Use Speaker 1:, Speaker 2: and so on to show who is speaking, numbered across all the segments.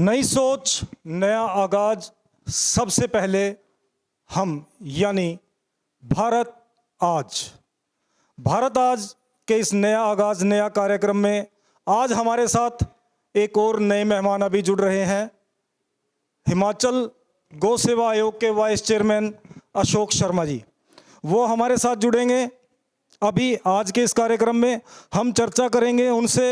Speaker 1: नई सोच, नया आगाज, सबसे पहले हम यानी भारत आज। भारत आज के इस नया आगाज, नया कार्यक्रम में आज हमारे साथ एक और नए मेहमान अभी जुड़ रहे हैं। हिमाचल गौ सेवा आयोग के वाइस चेयरमैन अशोक शर्मा जी, वो हमारे साथ जुड़ेंगे। अभी आज के इस कार्यक्रम में हम चर्चा करेंगे उनसे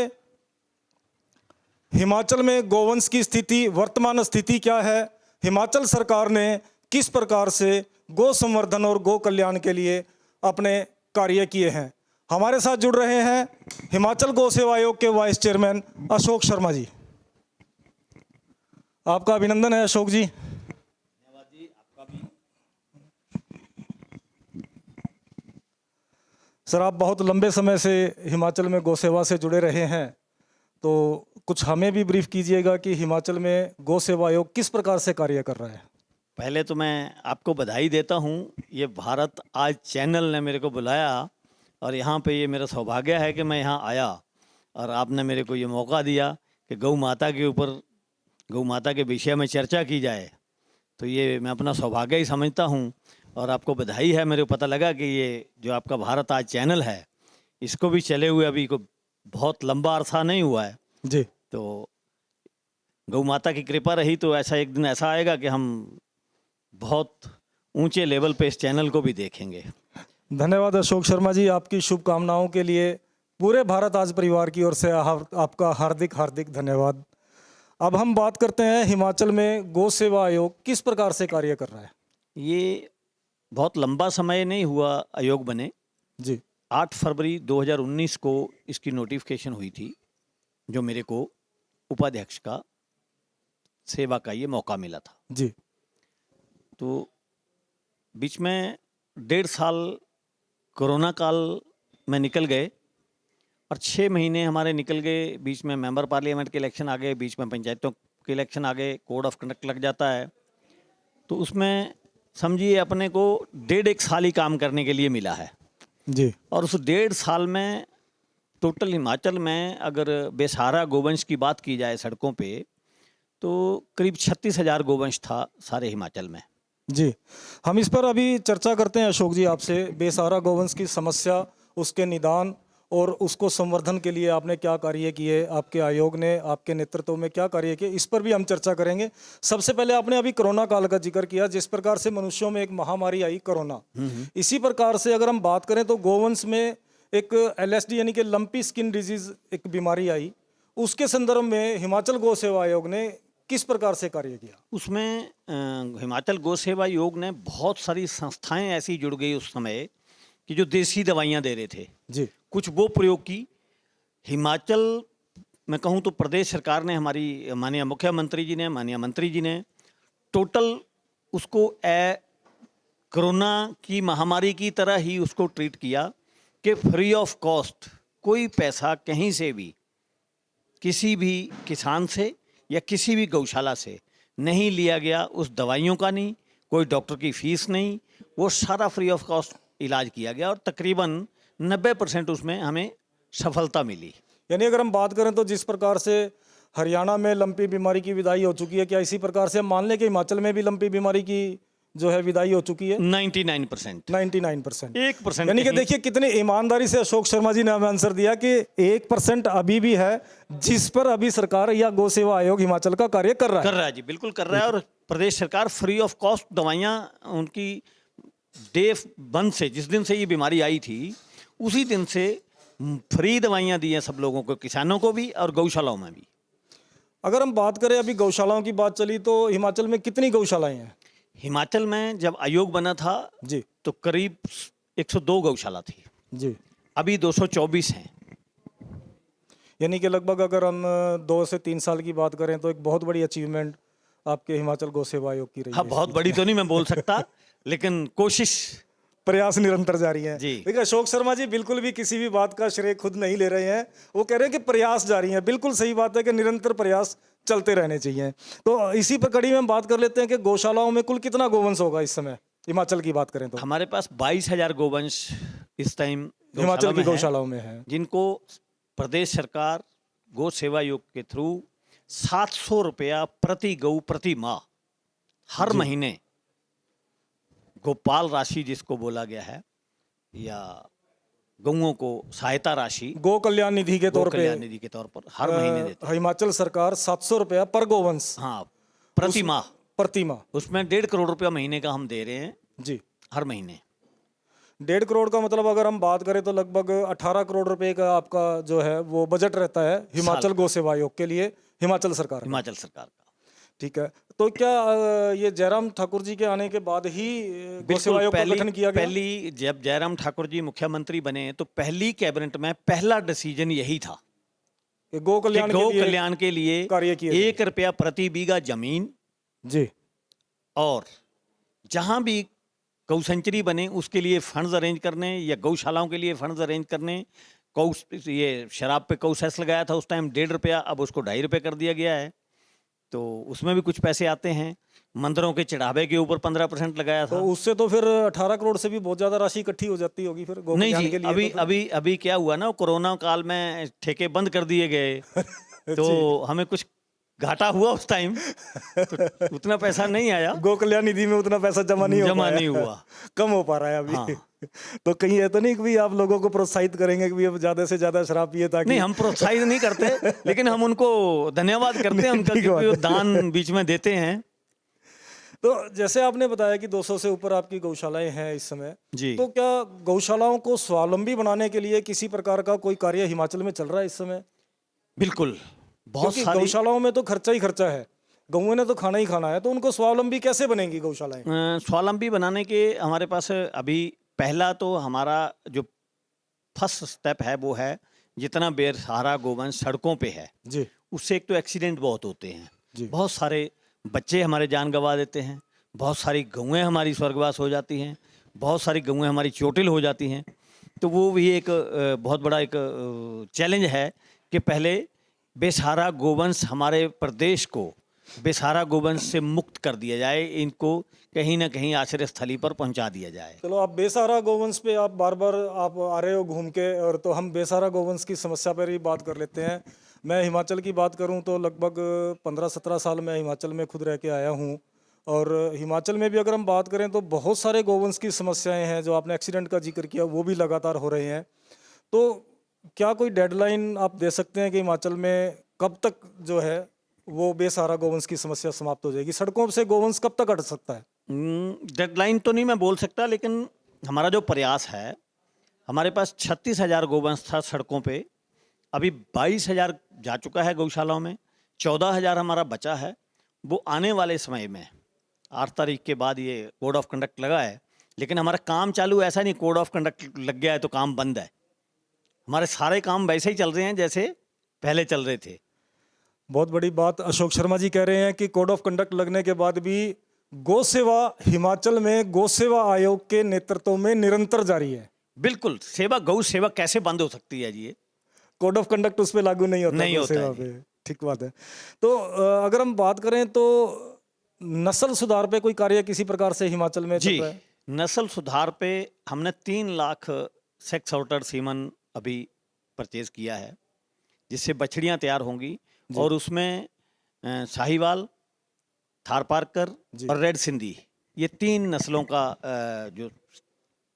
Speaker 1: हिमाचल में गौवंश की स्थिति, वर्तमान स्थिति क्या है, हिमाचल सरकार ने किस प्रकार से गौ संवर्धन और गौ कल्याण के लिए अपने कार्य किए हैं। हमारे साथ जुड़ रहे हैं हिमाचल गौ सेवा आयोग के वाइस चेयरमैन अशोक शर्मा जी। आपका अभिनंदन है अशोक जी।
Speaker 2: धन्यवाद जी, आपका भी।
Speaker 1: सर, आप बहुत लंबे समय से हिमाचल में गौ सेवा से जुड़े रहे हैं, तो कुछ हमें भी ब्रीफ कीजिएगा कि हिमाचल में गौ सेवा आयोग किस प्रकार से कार्य कर रहा है।
Speaker 2: पहले तो मैं आपको बधाई देता हूँ, ये भारत आज चैनल ने मेरे को बुलाया और यहाँ पे ये मेरा सौभाग्य है कि मैं यहाँ आया और आपने मेरे को ये मौका दिया कि गौ माता के ऊपर, गौ माता के विषय में चर्चा की जाए। तो ये मैं अपना सौभाग्य ही समझता हूँ और आपको बधाई है। मेरे को पता लगा कि ये जो आपका भारत आज चैनल है, इसको भी चले हुए अभी को बहुत लंबा अरसा नहीं हुआ है
Speaker 1: जी।
Speaker 2: तो गौ माता की कृपा रही तो ऐसा एक दिन ऐसा आएगा कि हम बहुत ऊंचे लेवल पे इस चैनल को भी देखेंगे।
Speaker 1: धन्यवाद अशोक शर्मा जी, आपकी शुभकामनाओं के लिए पूरे भारत आज परिवार की ओर से आपका हार्दिक हार्दिक धन्यवाद। अब हम बात करते हैं हिमाचल में गौ सेवा आयोग किस प्रकार से कार्य कर रहा है।
Speaker 2: ये बहुत लंबा समय नहीं हुआ आयोग बने
Speaker 1: जी।
Speaker 2: 8 फरवरी 2019 को इसकी नोटिफिकेशन हुई थी, जो मेरे को उपाध्यक्ष का सेवा का ये मौका मिला था।
Speaker 1: जी।
Speaker 2: तो बीच में 1.5 साल कोरोना काल में निकल गए और 6 महीने हमारे निकल गए। बीच में मेंबर पार्लियामेंट के इलेक्शन आ गए, बीच में पंचायतों के इलेक्शन आ गए, कोड ऑफ कंडक्ट लग जाता है। तो उसमें समझिए अपने को 1.5 साल ही काम करने के लिए मिला है
Speaker 1: जी।
Speaker 2: और उस 1.5 साल में टोटल हिमाचल में अगर बेसहारा गोवंश की बात की जाए सड़कों पे तो करीब 36,000 गोवंश था सारे हिमाचल में।
Speaker 1: जी, हम इस पर अभी चर्चा करते हैं अशोक जी आपसे। बेसहारा गौवंश की समस्या, उसके निदान और उसको संवर्धन के लिए आपने क्या कार्य किए, आपके आयोग ने आपके नेतृत्व में क्या कार्य किए, इस पर भी हम चर्चा करेंगे। सबसे पहले आपने अभी कोरोना काल का जिक्र किया, जिस प्रकार से मनुष्यों में एक महामारी आई कोरोना। इसी प्रकार से अगर हम बात करें तो गौवंश में एक LSD यानी कि लंपी स्किन डिजीज एक बीमारी आई, उसके संदर्भ में हिमाचल गौ सेवा आयोग ने किस प्रकार से कार्य किया।
Speaker 2: उसमें हिमाचल गौ सेवा आयोग ने बहुत सारी संस्थाएं ऐसी जुड़ गई उस समय कि जो देसी दवाइयां दे रहे थे
Speaker 1: जी।
Speaker 2: कुछ वो प्रयोग की। हिमाचल मैं कहूँ तो प्रदेश सरकार ने, हमारी माननीय मुख्यमंत्री जी ने, माननीय मंत्री जी ने टोटल उसको कोरोना की महामारी की तरह ही उसको ट्रीट किया कि फ्री ऑफ कॉस्ट, कोई पैसा कहीं से भी किसी भी किसान से या किसी भी गौशाला से नहीं लिया गया। उस दवाइयों का नहीं, कोई डॉक्टर की फीस नहीं, वो सारा फ्री ऑफ कॉस्ट इलाज किया गया और तकरीबन 90% उसमें हमें सफलता मिली।
Speaker 1: यानी अगर हम बात करें तो जिस प्रकार से हरियाणा में लंपी बीमारी की विदाई हो चुकी है, क्या इसी प्रकार से हम मान लें कि हिमाचल में भी लंपी बीमारी की जो है विदाई हो चुकी है?
Speaker 2: 99%।
Speaker 1: 99%।
Speaker 2: 1%
Speaker 1: यानी कि देखिए कितनी ईमानदारी से अशोक शर्मा जी ने हमें आंसर दिया कि 1% अभी भी है जिस पर अभी सरकार या गौ सेवा आयोग हिमाचल का कार्य कर रहा है।
Speaker 2: जी, बिल्कुल कर रहा है। और प्रदेश सरकार फ्री ऑफ कॉस्ट दवाइयाँ उनकी डे 1 से, जिस दिन से ये बीमारी आई थी उसी दिन से फ्री दवाइयाँ दी हैं सब लोगों को, किसानों को भी और गौशालाओं में भी।
Speaker 1: अगर हम बात करें, अभी गौशालाओं की बात चली तो हिमाचल में कितनी गौशालाएं हैं?
Speaker 2: हिमाचल में जब आयोग बना था
Speaker 1: जी
Speaker 2: तो करीब 102 गौशाला थी।
Speaker 1: जी।
Speaker 2: अभी 224 हैं।
Speaker 1: यानी कि लगभग अगर हम 2 से 3 साल की बात करें तो एक बहुत बड़ी अचीवमेंट आपके हिमाचल गौ सेवा आयोग की रही
Speaker 2: हाँ,
Speaker 1: है।
Speaker 2: बहुत बड़ी तो नहीं मैं बोल सकता लेकिन कोशिश,
Speaker 1: प्रयास निरंतर जारी है।
Speaker 2: जी।
Speaker 1: देखिए अशोक शर्मा जी बिल्कुल भी किसी भी बात का श्रेय खुद नहीं ले रहे हैं, वो कह रहे हैं कि प्रयास जारी है। बिल्कुल सही बात है कि निरंतर प्रयास चलते रहने चाहिए। तो इसी पर कड़ी में हम बात कर लेते हैं कि गौशालाओं में कुल कितना गोवंश होगा इस समय हिमाचल की बात करें तो?
Speaker 2: हमारे पास 22,000 गोवंश इस टाइम
Speaker 1: हिमाचल की गौशालाओं में है,
Speaker 2: जिनको प्रदेश सरकार गौ सेवा आयोग के थ्रू 700 रुपया प्रति गौ प्रति माह हर महीने गोपाल राशि जिसको बोला गया है, या गौओं को सहायता राशि
Speaker 1: गो कल्याण निधि के
Speaker 2: गौ
Speaker 1: तौर पे
Speaker 2: कल्याण निधि के तौर पर हर महीने देते हैं।
Speaker 1: हिमाचल सरकार 700 रुपया पर गोवंश
Speaker 2: हाँ, प्रति माह।
Speaker 1: प्रति माह।
Speaker 2: उसमें 1.5 करोड़ रुपया महीने का हम दे रहे हैं
Speaker 1: जी,
Speaker 2: हर महीने।
Speaker 1: 1.5 करोड़ का मतलब अगर हम बात करें तो लगभग 18 करोड़ रुपए का आपका जो है वो बजट रहता है हिमाचल गौ सेवा आयोग के लिए, हिमाचल सरकार का।
Speaker 2: हिमाचल सरकार का।
Speaker 1: ठीक है, तो क्या ये जयराम ठाकुर जी के आने के बाद ही गौ सेवा आयोग का गठन किया गया?
Speaker 2: पहली जब जयराम ठाकुर जी मुख्यमंत्री बने तो पहली कैबिनेट में पहला डिसीजन यही था
Speaker 1: कि गौ
Speaker 2: कि
Speaker 1: कल्याण
Speaker 2: गौ
Speaker 1: के लिए
Speaker 2: कल्याण के लिए
Speaker 1: कार्य किए जाए।
Speaker 2: 1 रुपया प्रति बीघा जमीन,
Speaker 1: जी,
Speaker 2: और जहां भी गौ सेंचुरी बने उसके लिए फंड्स अरेंज करने, या गौशालाओं के लिए फंड्स अरेंज करने। गौ ये शराब पे गौ सेस लगाया था उस टाइम 1.5 रुपया, अब उसको 2.5 रुपये कर दिया गया है, तो उसमें भी कुछ पैसे आते हैं। मंदिरों के चढ़ावे के ऊपर 15% लगाया था।
Speaker 1: तो उससे तो फिर 18 करोड़ से भी बहुत ज्यादा राशि इकट्ठी हो जाती होगी फिर गौ
Speaker 2: नहीं
Speaker 1: कल्याण
Speaker 2: जी,
Speaker 1: के लिए।
Speaker 2: अभी
Speaker 1: तो
Speaker 2: अभी अभी क्या हुआ ना, कोरोना काल में ठेके बंद कर दिए गए तो हमें कुछ घाटा हुआ उस टाइम, तो उतना पैसा नहीं आया,
Speaker 1: गौ कल्याण निधि में उतना पैसा जमा नहीं
Speaker 2: हुआ।
Speaker 1: कम हो पा रहा है अभी।
Speaker 2: हाँ।
Speaker 1: तो कहीं ऐसा नहीं कि भी आप लोगों को प्रोत्साहित करेंगे कि भी अब ज्यादा से ज्यादा शराब पिए ताकि?
Speaker 2: नहीं, हम प्रोत्साहित नहीं करते, लेकिन हम उनको धन्यवाद करते हैं उनका, क्योंकि वो दान बीच में देते हैं।
Speaker 1: तो जैसे आपने बताया कि 200 से ऊपर आपकी गौशालाएं हैं इस समय
Speaker 2: जी।
Speaker 1: तो क्या गौशालाओं को स्वावलंबी बनाने के लिए किसी प्रकार का कोई कार्य हिमाचल में चल रहा है इस समय?
Speaker 2: बिल्कुल, बहुत
Speaker 1: क्योंकि
Speaker 2: सारी
Speaker 1: गौशालाओं में तो खर्चा ही खर्चा है, गौओं ने तो खाना ही खाना है, तो उनको स्वावलंबी कैसे बनेंगी गौशालाएं?
Speaker 2: स्वावलंबी बनाने के हमारे पास अभी पहला तो हमारा जो फर्स्ट स्टेप है वो है, जितना बेसहारा गोवंश सड़कों पे है
Speaker 1: जी,
Speaker 2: उससे एक तो एक्सीडेंट बहुत होते हैं,
Speaker 1: जी।
Speaker 2: बहुत सारे बच्चे हमारे जान गंवा देते हैं, बहुत सारी गौएं हमारी स्वर्गवास हो जाती हैं, बहुत सारी गौएं हमारी चोटिल हो जाती हैं। तो वो भी एक बहुत बड़ा एक चैलेंज है कि पहले बेसहारा गोवंश हमारे प्रदेश को बेसहारा गोवंश से मुक्त कर दिया जाए, इनको कहीं ना कहीं आश्रय स्थली पर पहुंचा दिया जाए।
Speaker 1: चलो आप बेसहारा गोवंश पे आप बार बार आप आ रहे हो घूम के, और तो हम बेसहारा गोवंश की समस्या पर ही बात कर लेते हैं। मैं हिमाचल की बात करूं तो लगभग 15-17 साल मैं हिमाचल में खुद रह के आया हूं, और हिमाचल में भी अगर हम बात करें तो बहुत सारे गोवंश की समस्याएं हैं। जो आपने एक्सीडेंट का जिक्र किया वो भी लगातार हो रहे हैं। तो क्या कोई डेडलाइन आप दे सकते हैं कि हिमाचल में कब तक जो है वो बेसहारा गोवंश की समस्या समाप्त हो जाएगी? सड़कों से गोवंश कब तक हट सकता है?
Speaker 2: डेडलाइन तो नहीं मैं बोल सकता, लेकिन हमारा जो प्रयास है, हमारे पास 36,000 गोवंश था सड़कों पे, अभी 22,000 जा चुका है गौशालाओं में, 14,000 हमारा बचा है। वो आने वाले समय में 8 तारीख के बाद ये कोड ऑफ कंडक्ट लगा है, लेकिन हमारा काम चालू ऐसा नहीं कोड ऑफ कंडक्ट लग गया है तो काम बंद है। हमारे सारे काम वैसे ही चल रहे हैं जैसे पहले चल रहे थे।
Speaker 1: बहुत बड़ी बात अशोक शर्मा जी कह रहे हैं कि कोड ऑफ कंडक्ट लगने के बाद भी गौ सेवा हिमाचल में गौ सेवा आयोग के नेतृत्व में निरंतर जारी है।
Speaker 2: बिल्कुल, सेवा गौ सेवा कैसे बंद हो सकती है जी? ये
Speaker 1: कोड ऑफ कंडक्ट उस पर लागू नहीं होता,
Speaker 2: नहीं
Speaker 1: गौ
Speaker 2: होता
Speaker 1: सेवा
Speaker 2: है
Speaker 1: पे। ठीक बात है। तो अगर हम बात करें तो नस्ल सुधार पे कोई कार्य किसी प्रकार से हिमाचल में चल
Speaker 2: जी,
Speaker 1: रहा है?
Speaker 2: नस्ल सुधार पे हमने 3 लाख सेक्स आउटर सीमन अभी परचेज किया है, जिससे बछड़ियां तैयार होंगी, और उसमें साहिवाल, थारपारकर
Speaker 1: जी।
Speaker 2: और रेड सिंधी, ये 3 नस्लों का जो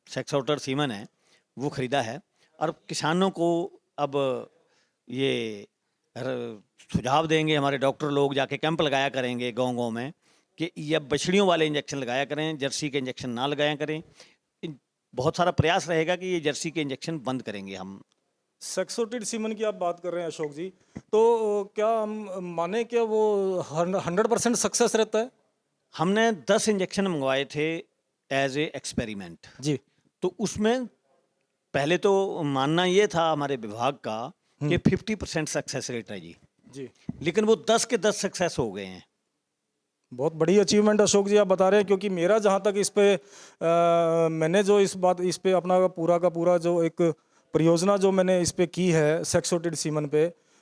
Speaker 2: सेक्स आउटर सीमन है वो खरीदा है। और किसानों को अब ये सुझाव देंगे, हमारे डॉक्टर लोग जाके कैंप लगाया करेंगे गांव-गांव में कि ये बछड़ियों वाले इंजेक्शन लगाया करें, जर्सी के इंजेक्शन ना लगाया करें। बहुत सारा प्रयास रहेगा कि ये जर्सी के इंजेक्शन बंद करेंगे हम।
Speaker 1: सेक्सोटिड सीमन की आप बात कर रहे हैं अशोक जी, तो क्या हम माने क्या वो 100% सक्सेस रहता है?
Speaker 2: हमने 10 इंजेक्शन मंगवाए थे एज ए एक्सपेरिमेंट
Speaker 1: जी,
Speaker 2: तो उसमें पहले तो मानना ये था हमारे विभाग का कि 50% सक्सेस रेट है जी,
Speaker 1: जी।
Speaker 2: लेकिन वो 10 के 10 सक्सेस हो गए हैं।
Speaker 1: बहुत बड़ी अचीवमेंट अशोक जी आप बता रहे हैं, क्योंकि मेरा जहाँ तक इस पे मैंने जो इस पे अपना पूरा का पूरा जो एक परियोजना जो मैंने इस पे की है सेक्सोटिड सीमन पे,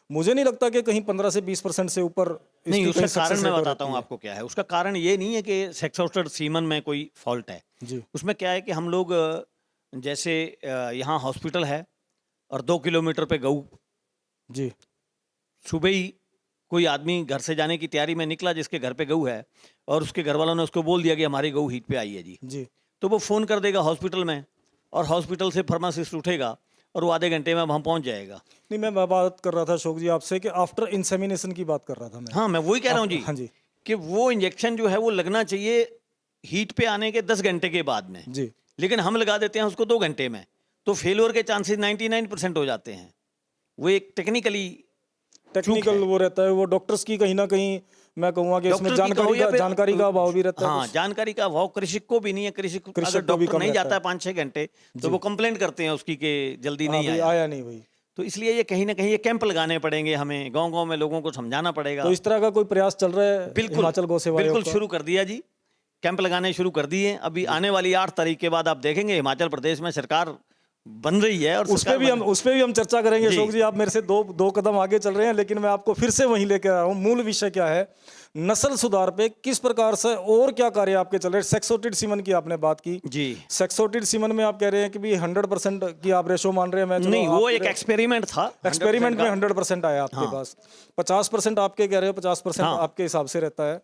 Speaker 1: मुझे नहीं लगता कि कहीं 15 से 20% से ऊपर
Speaker 2: नहीं,
Speaker 1: इसकी
Speaker 2: उसका
Speaker 1: कहीं success
Speaker 2: कारण मैं
Speaker 1: rate
Speaker 2: बताता हूँ
Speaker 1: रहती है।
Speaker 2: आपको क्या है। उसका कारण ये नहीं है कि सेक्स आउटर सीमन में कोई फॉल्ट है।
Speaker 1: जी,
Speaker 2: उसमें क्या है कि हम लोग जैसे यहाँ हॉस्पिटल है और 2 किलोमीटर पे गऊ,
Speaker 1: जी,
Speaker 2: सुबह ही कोई आदमी घर से जाने की तैयारी में निकला जिसके घर पे गऊ है और उसके घर वालों ने उसको बोल दिया कि हमारी गऊ हीट पे आई है जी,
Speaker 1: जी
Speaker 2: तो वो फ़ोन कर देगा हॉस्पिटल में और हॉस्पिटल से फार्मासिस्ट उठेगा और वो आधे घंटे में वहाँ पहुँच जाएगा।
Speaker 1: नहीं, मैं बात कर रहा था अशोक जी आपसे कि आफ्टर इंसेमिनेशन की बात कर रहा था मैं।
Speaker 2: हाँ, मैं वही कह रहा हूँ जी,
Speaker 1: हाँ जी
Speaker 2: कि वो इंजेक्शन जो है वो लगना चाहिए हीट पे आने के 10 घंटे के बाद में,
Speaker 1: जी।
Speaker 2: लेकिन हम लगा देते हैं उसको 2 घंटे में, तो फेल्योर के चांसेस 99% हो जाते हैं। वो एक
Speaker 1: टेक्निकल वो रहता है, वो डॉक्टर्स की कहीं ना कहीं मैं कहूँगा कि इसमें
Speaker 2: डॉक्टर की कहो या फिर
Speaker 1: जानकारी का अभाव भी रहता है
Speaker 2: हाँ,
Speaker 1: कुछ।
Speaker 2: जानकारी का अभाव कृषक को भी नहीं है। कृषक
Speaker 1: कृषक
Speaker 2: अगर
Speaker 1: को भी
Speaker 2: डॉक्टर
Speaker 1: कम
Speaker 2: नहीं
Speaker 1: रहता
Speaker 2: जाता है 5-6 घंटे तो वो कंप्लेंट करते हैं उसकी कि जल्दी
Speaker 1: हाँ
Speaker 2: नहीं
Speaker 1: भाई,
Speaker 2: आया।
Speaker 1: आया नहीं भाई।
Speaker 2: तो इसलिए ये कहीं ना कहीं ये कैंप लगाने पड़ेंगे, हमें गांव-गांव में लोगों को समझाना पड़ेगा।
Speaker 1: तो इस तरह का कोई प्रयास चल रहा है
Speaker 2: बिल्कुल,
Speaker 1: हिमाचल गौ सेवा आयोग
Speaker 2: बिल्कुल
Speaker 1: का?
Speaker 2: शुरू कर दिया जी, कैंप लगाने शुरू कर दिए। अभी आने वाली 8 तारीख के बाद आप देखेंगे हिमाचल प्रदेश में सरकार बन रही है और
Speaker 1: उस पे भी हम चर्चा करेंगे
Speaker 2: जी।
Speaker 1: अशोक जी। आप मेरे से दो कदम आगे चल रहे हैं, लेकिन मैं आपको फिर से वहीं लेकर आ रहा हूँ। मूल विषय क्या है, नस्ल सुधार पे किस प्रकार से और क्या कार्य आपके चल रहे हैं? सेक्सोटिड सीमन की आपने बात की
Speaker 2: जी।
Speaker 1: सेक्सोटिड सीमन में आप कह रहे हैं कि भी 100% की आप रेशो मान रहे हैं। मैं
Speaker 2: नहीं, वो एक एक्सपेरिमेंट था,
Speaker 1: एक्सपेरिमेंट में 100% आया आपके
Speaker 2: हाँ।
Speaker 1: पास। 50% आपके कह रहे हो, 50%
Speaker 2: हाँ।
Speaker 1: आपके हिसाब से रहता है।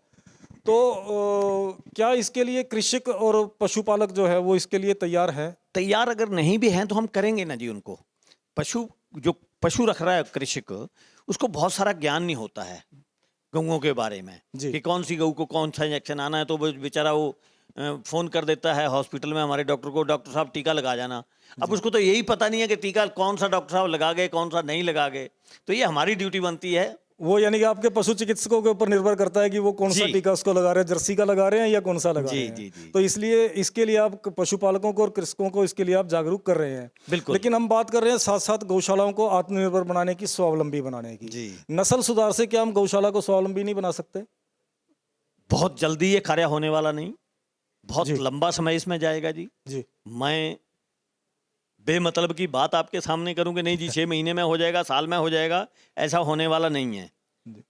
Speaker 1: तो क्या इसके लिए कृषक और पशुपालक जो है वो इसके लिए तैयार है?
Speaker 2: तैयार अगर नहीं भी हैं तो हम करेंगे ना जी उनको। जो पशु रख रहा है कृषक, उसको बहुत सारा ज्ञान नहीं होता है गऊओं के बारे में
Speaker 1: जी।
Speaker 2: कि कौन सी गऊ को कौन सा इंजेक्शन आना है, तो वो बेचारा वो फोन कर देता है हॉस्पिटल में हमारे डॉक्टर को, डॉक्टर साहब टीका लगा जाना। अब उसको तो यही पता नहीं है कि टीका कौन सा डॉक्टर साहब लगा गए, कौन सा नहीं लगा गए। तो ये हमारी ड्यूटी बनती है।
Speaker 1: वो यानी कि आपके पशु चिकित्सकों के ऊपर निर्भर करता है कि वो कौन सा
Speaker 2: जी।
Speaker 1: टीका उसको लगा रहे हैं, जर्सी का लगा रहे हैं या कौन सा लगा
Speaker 2: जी,
Speaker 1: रहे हैं।
Speaker 2: जी, जी।
Speaker 1: तो इसलिए इसके लिए आप पशुपालकों को और कृषकों को इसके लिए आप जागरूक कर रहे हैं।
Speaker 2: बिल्कुल।
Speaker 1: लेकिन हम बात कर रहे हैं साथ साथ गौशालाओं को आत्मनिर्भर बनाने की, स्वावलंबी बनाने की।
Speaker 2: जी।
Speaker 1: नस्ल सुधार से क्या हम गौशाला को स्वावलंबी नहीं बना सकते?
Speaker 2: बहुत जल्दी ये कार्य होने वाला नहीं, बहुत
Speaker 1: जी।
Speaker 2: लंबा समय इसमें जाएगा जी।
Speaker 1: जी
Speaker 2: मैं बेमतलब की बात आपके सामने करूं कि नहीं जी 6 महीने में हो जाएगा, साल में हो जाएगा, ऐसा होने वाला नहीं है।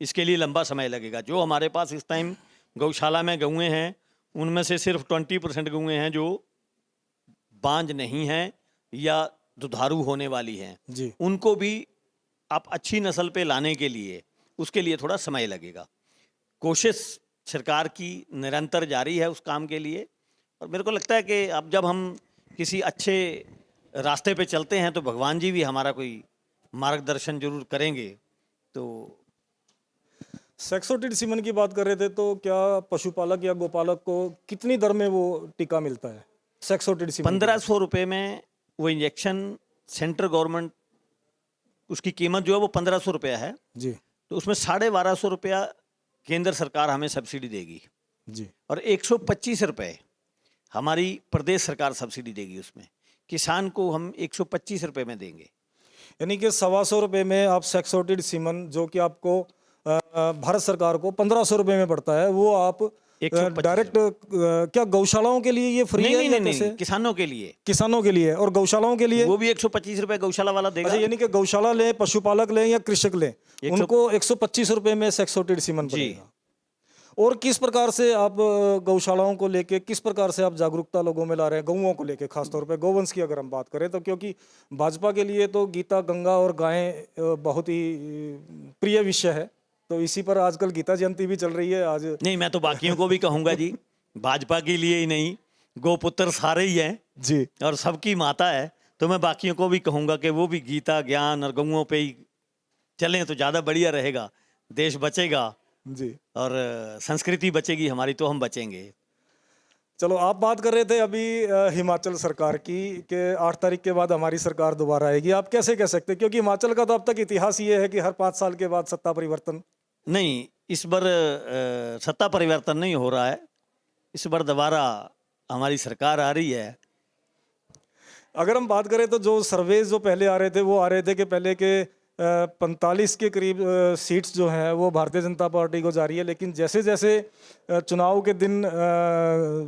Speaker 2: इसके लिए लंबा समय लगेगा। जो हमारे पास इस टाइम गौशाला में गऊएं हैं, उनमें से सिर्फ 20% गऊएं हैं जो बांझ नहीं हैं या दुधारू होने वाली हैं।
Speaker 1: जी
Speaker 2: उनको भी आप अच्छी नस्ल पे लाने के लिए, उसके लिए थोड़ा समय लगेगा। कोशिश सरकार की निरंतर जारी है उस काम के लिए, और मेरे को लगता है कि अब जब हम किसी अच्छे रास्ते पे चलते हैं तो भगवान जी भी हमारा कोई मार्गदर्शन जरूर करेंगे। तो
Speaker 1: सेक्सोटिड सीमन की बात कर रहे थे, तो क्या पशुपालक या गोपालक को कितनी दर में वो टीका मिलता है सेक्सोटिड सीमन?
Speaker 2: 1500 रुपये में वो इंजेक्शन सेंट्रल गवर्नमेंट, उसकी कीमत जो है वो 1500 रुपया है।
Speaker 1: जी
Speaker 2: तो उसमें 1250 रुपया केंद्र सरकार हमें सब्सिडी देगी
Speaker 1: जी
Speaker 2: और 125 रुपये हमारी प्रदेश सरकार सब्सिडी देगी। उसमें किसान को हम 125 रुपये में देंगे।
Speaker 1: यानी कि 125 रुपये में आप सेक्सोटिड सीमन, जो कि आपको भारत सरकार को 1500 रुपये में पड़ता है, वो आप
Speaker 2: 125
Speaker 1: डायरेक्ट क्या गौशालाओं के लिए ये फ्री
Speaker 2: नहीं
Speaker 1: है
Speaker 2: नहीं
Speaker 1: या
Speaker 2: नहीं,
Speaker 1: कैसे?
Speaker 2: नहीं, किसानों के लिए
Speaker 1: किसानों के लिए और गौशालाओं के लिए
Speaker 2: वो भी 125 रुपये गौशाला वाला देगा।
Speaker 1: अच्छा, यानी कि गौशाला लें, पशुपालक लें या कृषक लें, उनको 125 रुपये में सेक्सोटिड सीमन पड़ेगा। और किस प्रकार से आप गौशालाओं को लेके, किस प्रकार से आप जागरूकता लोगों में ला रहे हैं गऊओं को लेके, खासतौर पे गौवंश की अगर हम बात करें तो? क्योंकि भाजपा के लिए तो गीता, गंगा और गायें बहुत ही प्रिय विषय है, तो इसी पर आजकल गीता जयंती भी चल रही है आज।
Speaker 2: नहीं, मैं तो बाकियों को भी कहूँगा जी, भाजपा के लिए ही नहीं, गोपुत्र सारे ही हैं
Speaker 1: जी
Speaker 2: और सबकी माता है, तो मैं बाकियों को भी कहूँगा कि वो भी गीता, ज्ञान और गऊओं पे ही चलें तो ज़्यादा बढ़िया रहेगा। देश बचेगा
Speaker 1: जी
Speaker 2: और संस्कृति बचेगी हमारी, तो हम बचेंगे।
Speaker 1: चलो, आप बात कर रहे थे अभी हिमाचल सरकार की कि 8 तारीख के बाद हमारी सरकार दोबारा आएगी। आप कैसे कह सकते हैं, क्योंकि हिमाचल का तो अब तक इतिहास ये है कि हर 5 साल के बाद सत्ता परिवर्तन?
Speaker 2: नहीं, इस बार सत्ता परिवर्तन नहीं हो रहा है, इस बार दोबारा हमारी सरकार आ रही है।
Speaker 1: अगर हम बात करें तो जो सर्वेज जो पहले आ रहे थे, वो आ रहे थे कि पहले के 45 के करीब सीट्स जो हैं वो भारतीय जनता पार्टी को जा रही है, लेकिन जैसे जैसे चुनाव के दिन,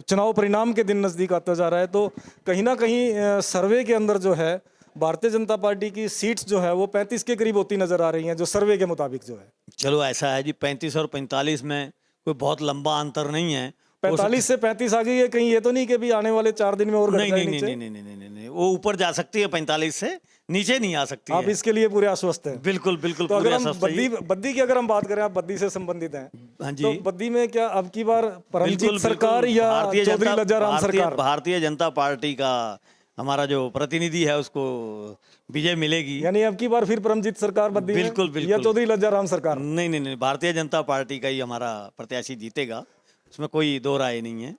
Speaker 1: चुनाव परिणाम के दिन नज़दीक आता जा रहा है, तो कहीं ना कहीं सर्वे के अंदर जो है भारतीय जनता पार्टी की सीट्स जो है वो 35 के करीब होती नज़र आ रही हैं, जो सर्वे के मुताबिक जो है।
Speaker 2: चलो ऐसा है जी, 35 और 45 में कोई बहुत लंबा अंतर नहीं है।
Speaker 1: 45 से 35 आ गई है, कहीं ये तो नहीं कि भी आने वाले 4 दिन में और घट
Speaker 2: नहीं
Speaker 1: जाए
Speaker 2: नहीं
Speaker 1: नीचे?
Speaker 2: नहीं नहीं नहीं नहीं नहीं, वो ऊपर जा सकती है 45 से, नीचे नहीं आ सकती
Speaker 1: आप
Speaker 2: है।
Speaker 1: इसके लिए पूरे आश्वस्त हैं?
Speaker 2: बिल्कुल बिल्कुल
Speaker 1: तो
Speaker 2: पूरे
Speaker 1: अगर हम
Speaker 2: आश्वस्त हैं जी।
Speaker 1: बद्दी की अगर हम बात करें, आप बद्दी से संबंधित हैं,
Speaker 2: हाँ
Speaker 1: तो
Speaker 2: जी,
Speaker 1: बद्दी में क्या अब की बार परमजीत
Speaker 2: बिल्कुल
Speaker 1: सरकार
Speaker 2: बिल्कुल
Speaker 1: या चौधरी लज्जाराम सरकार?
Speaker 2: भारतीय जनता पार्टी का हमारा जो प्रतिनिधि है उसको विजय मिलेगी।
Speaker 1: यानी अब की बार फिर परमजीत सरकार बद्दी में
Speaker 2: बिल्कुल
Speaker 1: या
Speaker 2: बिल्कुल।
Speaker 1: चौधरी लज्जाराम सरकार?
Speaker 2: नहीं नहीं नहीं, भारतीय जनता पार्टी का ही हमारा प्रत्याशी जीतेगा, उसमें कोई दो राय नहीं है।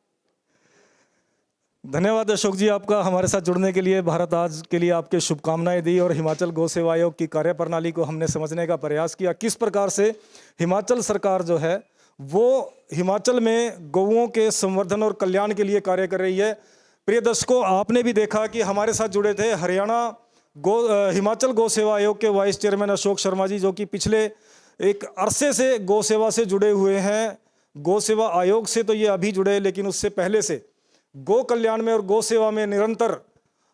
Speaker 1: धन्यवाद अशोक जी आपका हमारे साथ जुड़ने के लिए। भारत आज के लिए आपके शुभकामनाएं दी और हिमाचल गौ सेवा आयोग की कार्यप्रणाली को हमने समझने का प्रयास किया, किस प्रकार से हिमाचल सरकार जो है वो हिमाचल में गौओं के संवर्धन और कल्याण के लिए कार्य कर रही है। प्रिय दर्शकों, आपने भी देखा कि हमारे साथ जुड़े थे हिमाचल गौ सेवा आयोग के वाइस चेयरमैन अशोक शर्मा जी, जो कि पिछले एक अरसे से गौ सेवा से जुड़े हुए हैं। गौ सेवा आयोग से तो ये अभी जुड़े, लेकिन उससे पहले से गौ कल्याण में और गौ सेवा में निरंतर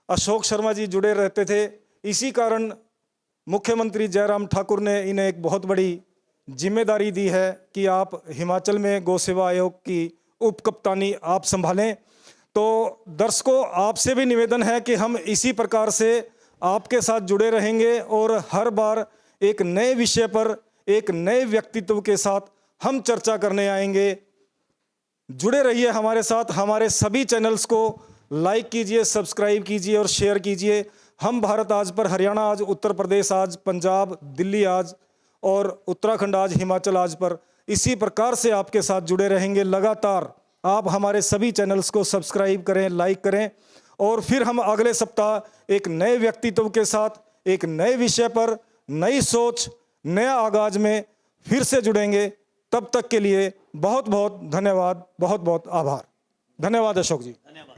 Speaker 1: अशोक शर्मा जी जुड़े रहते थे। इसी कारण मुख्यमंत्री जयराम ठाकुर ने इन्हें एक बहुत बड़ी जिम्मेदारी दी है कि आप हिमाचल में गौ सेवा आयोग की उप कप्तानी आप संभालें। तो दर्शकों, आपसे भी निवेदन है कि हम इसी प्रकार से आपके साथ जुड़े रहेंगे और हर बार एक नए विषय पर एक नए व्यक्तित्व के साथ हम चर्चा करने आएंगे। जुड़े रहिए हमारे साथ। हमारे सभी चैनल्स को लाइक कीजिए, सब्सक्राइब कीजिए और शेयर कीजिए। हम भारत आज पर हरियाणा आज, उत्तर प्रदेश आज, पंजाब, दिल्ली आज और उत्तराखंड आज, हिमाचल आज पर इसी प्रकार से आपके साथ जुड़े रहेंगे। लगातार आप हमारे सभी चैनल्स को सब्सक्राइब करें, लाइक करें और फिर हम अगले सप्ताह एक नए व्यक्तित्व के साथ एक नए विषय पर नई सोच, नया आगाज में फिर से जुड़ेंगे। तब तक के लिए बहुत बहुत धन्यवाद, बहुत बहुत आभार। धन्यवाद अशोक जी।
Speaker 2: धन्यवाद।